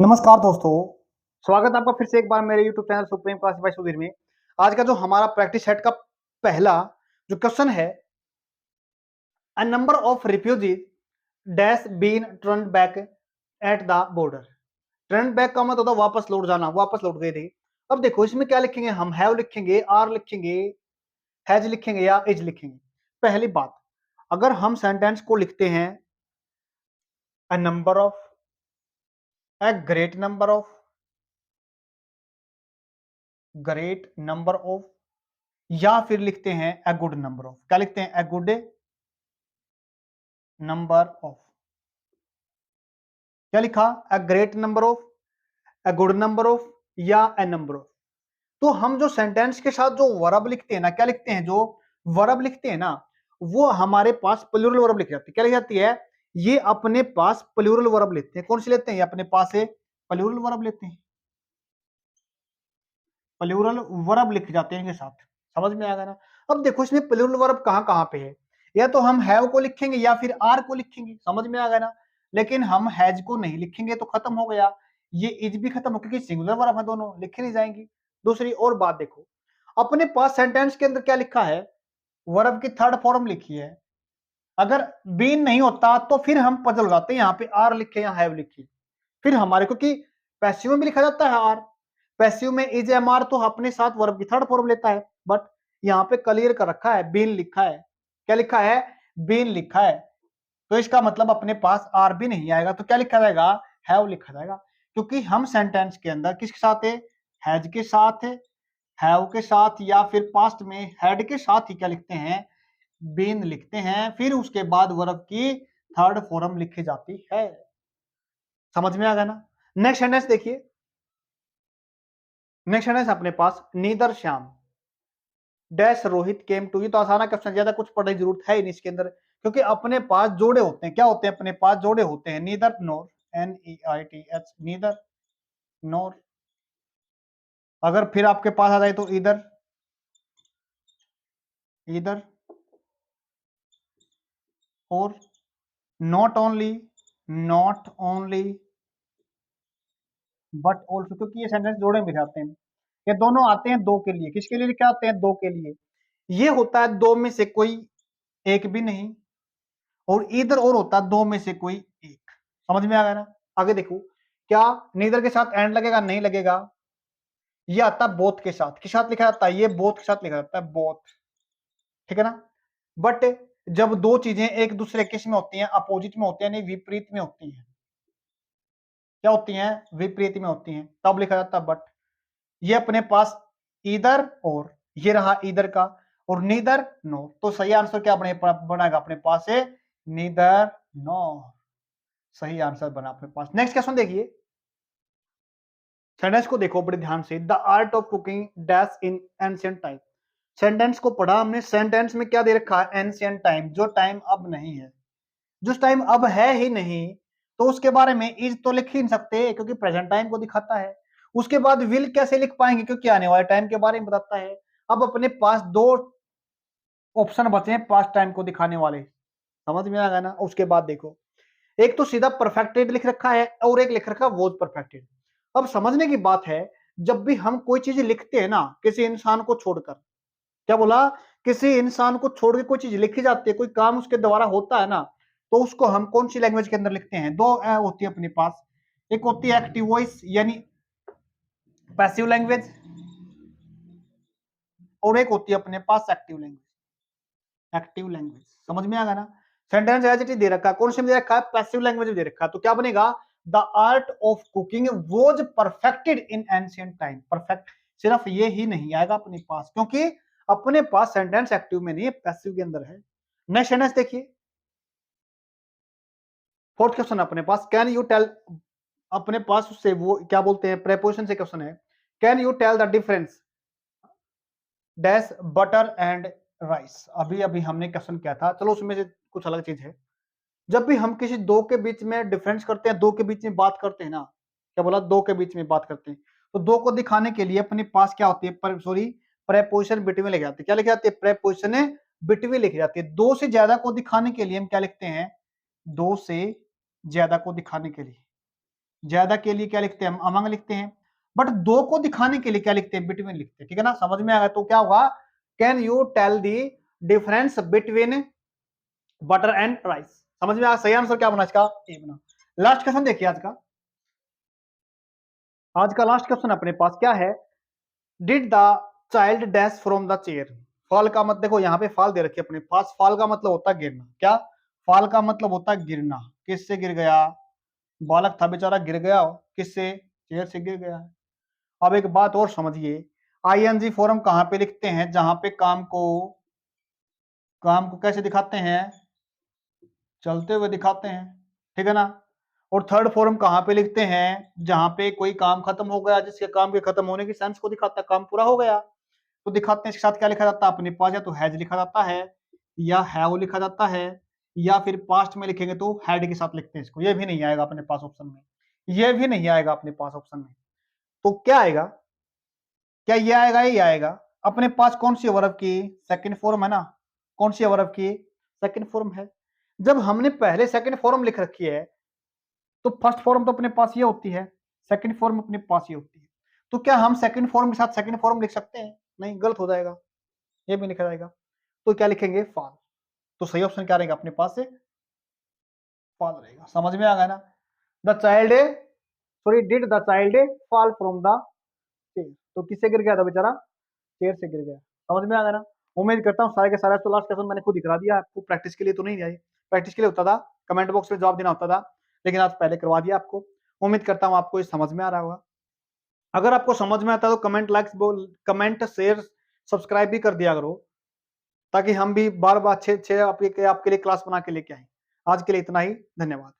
नमस्कार दोस्तों, स्वागत है आपका फिर से एक बार मेरे YouTube channel supreme classify Sudhir में। आज का जो हमारा प्रैक्टिस सेट का पहला जो क्वेश्चन है, a number of refugees dash been turned back at the border. Turn back का मतलब होता है वापस लौट जाना, वापस लौट गए थे। अब देखो इसमें क्या लिखेंगे, हम हैव लिखेंगे, आर लिखेंगे, हैज लिखेंगे या इज लिखेंगे। पहली बात, अगर हम सेंटेंस को लिखते हैं अ number of, a great number of, या फिर लिखते हैं अ गुड नंबर ऑफ। क्या लिखते हैं? A good number of. क्या लिखा? A great number of, a good number of, या अ नंबर ऑफ। तो हम जो सेंटेंस के साथ जो वर्ब लिखते हैं ना, क्या लिखते हैं? जो वर्ब लिखते हैं ना, वो हमारे पास प्लूरल वर्ब लिख जाती है। क्या लिख जाती है? ये अपने पास प्लूरल वर्ब लेते हैं। कौन सी लेते हैं? ये अपने पास है प्लूरल वर्ब लेते हैं। प्लूरल वर्ब लिख जाते हैं इनके साथ। समझ में आ गया ना? अब देखो इसमें प्लूरल वर्ब कहां कहां पे है। या तो हम हैव को लिखेंगे या फिर आर को लिखेंगे। समझ में आ गया ना? लेकिन हम हैज को नहीं लिखेंगे तो खत्म हो गया। ये इज भी खत्म हो, क्योंकि सिंगुलर वर्ब है, दोनों लिखे नहीं जाएंगी। दूसरी और बात देखो, अपने पास सेंटेंस के अंदर क्या लिखा है? वर्ब की थर्ड फॉर्म लिखी है। अगर बीन नहीं होता तो फिर हम पजल हो जाते हैं, यहाँ पे आर लिखे या हैव लिखे। फिर हमारे, क्योंकि पैसिव में भी लिखा जाता है आर, पैसिव में इज एम आर तो अपने साथ वर्ब की थर्ड फॉर्म लेता है। बट यहाँ पे क्लियर कर रखा है, बीन लिखा है। क्या लिखा है? बीन लिखा है। तो इसका मतलब अपने पास आर भी नहीं आएगा, तो क्या लिखा जाएगा? हैव लिखा जाएगा। क्योंकि हम सेंटेंस के अंदर किसके साथ है? हैज के साथ है, हैव के साथ, या फिर पास्ट में हैड के साथ ही क्या लिखते हैं? बीन लिखते हैं। फिर उसके बाद वर्ब की थर्ड फॉर्म लिखी जाती है। समझ में आ गया ना? नेक्स्ट सेंटेंस देखिए। नेक्स्ट सेंटेंस अपने पास, neither Shyam dash Rohit came to. ये तो आसान क्वेश्चन, ज्यादा कुछ पढ़ने की जरूरत है ही नहीं इसके अंदर, क्योंकि अपने पास जोड़े होते हैं। क्या होते हैं? अपने पास जोड़े होते हैं। नीदर नोर, NEITH, नीदर नोर। अगर फिर आपके पास आ जाए तो इधर, इधर और not only, not only but also, क्योंकि ये सेंटेंस जोड़े में जाते हैं। ये दोनों आते हैं दो के लिए। किसके लिए क्या आते हैं? दो के लिए। ये होता है दो में से कोई एक भी नहीं, और इधर और होता है दो में से कोई एक। समझ में आ गया ना? आगे देखो, क्या नीदर के साथ एंड लगेगा? नहीं लगेगा। ये आता है बोथ के साथ। किस साथ लिखा जाता है? ये बोथ के साथ लिखा जाता है, बोथ। ठीक है ना? बट जब दो चीजें एक दूसरे किस में होती हैं? अपोजिट में होती है, यानी विपरीत में होती हैं। क्या होती हैं? विपरीत में होती हैं, तब लिखा जाता है बट। ये अपने पास इधर, और ये रहा इधर का, और नीदर नो। तो सही आंसर क्या बनाएगा अपने पास है? Neither no. सही आंसर बना अपने पास। नेक्स्ट क्वेश्चन देखिए। सेंटेंस को देखो बड़े ध्यान से। The art of cooking dash in ancient time. Sentence को पढ़ा हमने। सेंटेंस में क्या दे रखा है? एंशिएंट टाइम, जो टाइम अब नहीं है। जो टाइम अब है ही नहीं, तो उसके बारे में इज तो लिख ही नहीं सकते, क्योंकि प्रेजेंट टाइम को दिखाता है। उसके बाद विल कैसे लिख पाएंगे? क्योंकि आने वाले टाइम के बारे में बताता है। अब अपने पास दो ऑप्शन बचे हैं पास्ट टाइम को दिखाने वाले। समझ में आ गया ना? उसके बाद देखो, एक तो सीधा परफेक्टेड लिख रखा है, और एक लिख रखा है वॉज परफेक्टेड। अब समझने की बात है, जब भी हम कोई चीज लिखते हैं ना, किसी इंसान को छोड़कर, क्या बोला? किसी इंसान को छोड़ के कोई चीज लिखी जाती है, कोई काम उसके द्वारा होता है ना, तो उसको हम कौन सी लैंग्वेज के अंदर लिखते हैं? दो होती है अपने पास। एक होती है एक्टिव वॉइस यानी पैसिव लैंग्वेज, और एक होती है अपने पास एक्टिव लैंग्वेज। एक्टिव लैंग्वेज, समझ में आ गया ना? सेंटेंस एज इट इज दे रखा है। कौन से में दे रखा है? पैसिव लैंग्वेज में दे रखा है। तो क्या बनेगा? The art of cooking was perfected in ancient time. Perfect सिर्फ ये ही नहीं आएगा अपने पास, क्योंकि अपने पास सेंटेंस एक्टिव में नहीं है, पैसिव के अंदर है। नेक्स्ट सेंटेंस देखिए। फोर्थ क्वेश्चन अपने पास, कैन यू टेल। अपने पास उससे वो क्या बोलते हैं? प्रेपोजिशन से क्वेश्चन है। Can you tell the difference dash butter and rice. अभी अभी हमने क्वेश्चन किया था, चलो उसमें से कुछ अलग चीज है। जब भी हम किसी दो के बीच में डिफरेंस करते हैं, दो के बीच में बात करते हैं ना, क्या बोला? दो के बीच में बात करते हैं, तो दो को दिखाने के लिए अपने पास क्या होती है? सॉरी, प्रेपोजिशन बिटवीन लिखी जाती है। क्या लिखी जाती है? प्रेपोजिशन बिटवीन लिखी जाती है। दो से ज्यादा को दिखाने के लिए हम क्या लिखते हैं? दो से ज्यादा को दिखाने के लिए ज्यादा के लिए क्या लिखते हैं हम अमंग लिखते हैं, बट दो को दिखाने के लिए क्या लिखते हैं बिटवीन लिखते हैं, ठीक है ना, समझ में आ गया। तो क्या होगा, can you tell the difference between butter and rice, समझ में आ, सही आंसर क्या बना इसका, ए बना। लास्ट क्वेश्चन देखिए आज का लास्ट क्वेश्चन अपने पास क्या है, did the child dash from the chair. Fall का मत देखो यहाँ पे फॉल दे रखी है अपने पास, फॉल का मतलब होता है गिरना, क्या फॉल का मतलब होता है गिरना, किससे गिर गया, बालक था बेचारा गिर गया, किससे, चेयर से गिर गया। अब एक बात और समझिए, आईएनजी फॉर्म कहाँ पे लिखते हैं, जहां पे काम को कैसे दिखाते हैं, चलते हुए दिखाते हैं, ठीक है ना। और थर्ड फॉर्म कहाँ पे लिखते हैं, जहां पे कोई काम खत्म हो गया, जिसके काम के खत्म होने की सेंस को दिखाता है, काम पूरा हो गया तो दिखाते हैं। इसके साथ क्या लिखा जाता है अपने पास, या तो हैज लिखा जाता है, या हैव लिखा जाता है, या फिर पास्ट में लिखेंगे तो हैड के साथ लिखते हैं इसको। ये भी नहीं आएगा अपने पास ऑप्शन में, ये भी नहीं आएगा अपने पास ऑप्शन में। तो क्या आएगा, क्या ये आएगा, ये आएगा अपने पास कौन सी वर्ब की सेकंड फॉर्म है ना, कौन सी वर्ब की सेकंड फॉर्म है। जब हमने पहले सेकंड फॉर्म लिख रखी है तो फर्स्ट फॉर्म तो अपने पास ये होती है, सेकंड फॉर्म अपने पास ये होती है। तो क्या हम सेकंड फॉर्म के साथ सेकंड फॉर्म लिख सकते हैं, नहीं, गलत हो जाएगा, ये भी लिखा जाएगा। तो क्या लिखेंगे, फॉल। तो सही ऑप्शन क्या रहेगा अपने पास से, फॉल रहेगा। समझ में आ गया ना, the child sorry did the child fall from the chair, तो किससे गिर गया था बेचारा, चेयर से गिर गया। समझ में आ गया ना। उम्मीद करता हूँ सारे के सारे, तो लास्ट क्वेश्चन मैंने खुद दिखा दिया आपको, प्रैक्टिस के लिए तो नहीं आई, प्रैक्टिस के लिए होता था, कमेंट बॉक्स में जवाब देना होता था, लेकिन आज पहले करवा दिया आपको। उम्मीद करता हूँ आपको ये समझ में आ रहा होगा। अगर आपको समझ में आता है तो comment like comment share subscribe भी कर दिया करो, ताकि हम भी बार बार अच्छे अच्छे आपके लिए क्लास बना के लेके आए। आज के लिए इतना ही, धन्यवाद।